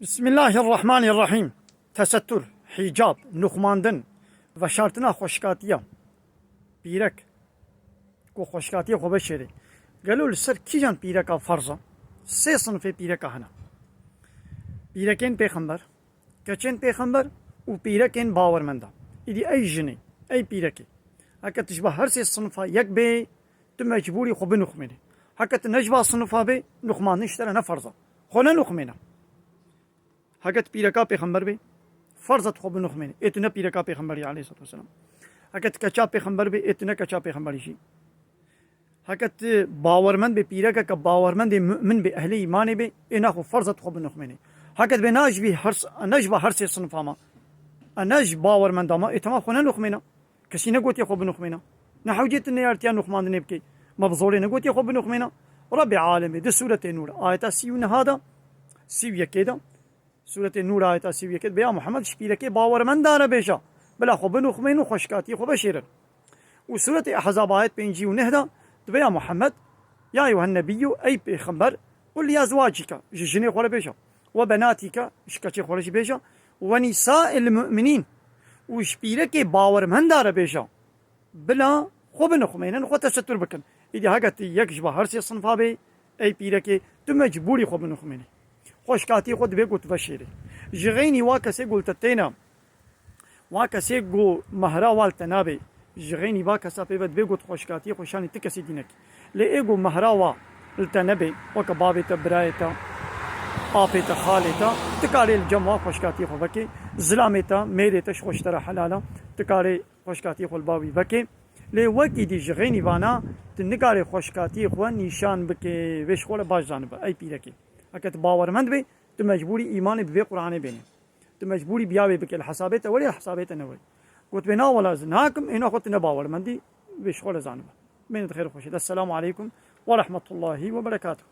بسم الله الرحمن الرحیم. تستر، حجاب، نخماندن و شرطنا خوشکاتیه پیرک کو خوشکاتیه خو بشری قالوا لسر کیجان پیرکا فرضا سه صنف پیرکا هنا پیرکین پیغمبر کچین پیغمبر و پیرکین باورمنده ایدی ای جنی ای پیرکی هکا تشبه هر سه صنفا یک بی تو مجبوری خو بنخمینی هکا تنجبه صنفا بی نخمان نشتره نفرضا خو نخمینه هكذا بيركا پیغمبر بي فرضت خو بنخمين اتنا بيركا پیغمبر عليه الصلاه والسلام هكذا كچا پیغمبر بي اتنا كچا پیغمبر شي هكذا باورمند بي بيركا كباورمند مؤمن بي اهل ايمان بي انا خو فرضت خو بنخمين هكذا بناج بي هرس نجبه هرس صنفاما انج باورمند ما اتما خو نخمينا كسينا قوتي خو بنخمينا نحوجيت ان يرتيا نخمان نبكي مبزوري نقوتي خو بنخمينا رب عالمي دي سوره نور ايات سيون هذا سيو كده سورة النور آية سيوية كده بيا محمد شبيلك باورمند داره بيشا بلا خو بنخمين و خوشكاتي خو بشيرن وسورة أحزاب آية بينجي ونهدا بيا محمد يا أيها النبي أي بيخمبر قل لأزواجك جني خو بيشا وبناتك شكاتي خو بيشا ونساء المؤمنين وشبيلك باورمند داره بيشا بلا خو بنخمين خو تستر بكن إذا هاجت يكشبه هرسي صنفا بي أي بيلك تمجبوري خو بنخمين خوشکاتی خود به گوت بشیره جغینی واکسی گلتتینا واکسی گو مهرا والتنابی جغینی واکسا پیوت به گوت خوشکاتی خوشانی تکسی دینک لیگو مهرا والتنابی وکبابیتا برایتا آبیتا خالیتا تکاری الجمع خوشکاتی خو بکی ظلامتا میریتش خوشتر حلالا تکاری خوشکاتی خو الباوی بکی لی وکی دی جغینی وانا تنکاری خوشکاتی خو نشان بکی وش خو باش جانب ای پیرکی هكذا باورمند بي تو مجبوري ايمان بي قرآن بيني تو مجبوري بياوي بك الحسابات ولي الحسابات نوي قلت بنا ولا زناكم هنا قلت باورمندي بشغل زانبه من خير خوشي. السلام عليكم ورحمة الله وبركاته.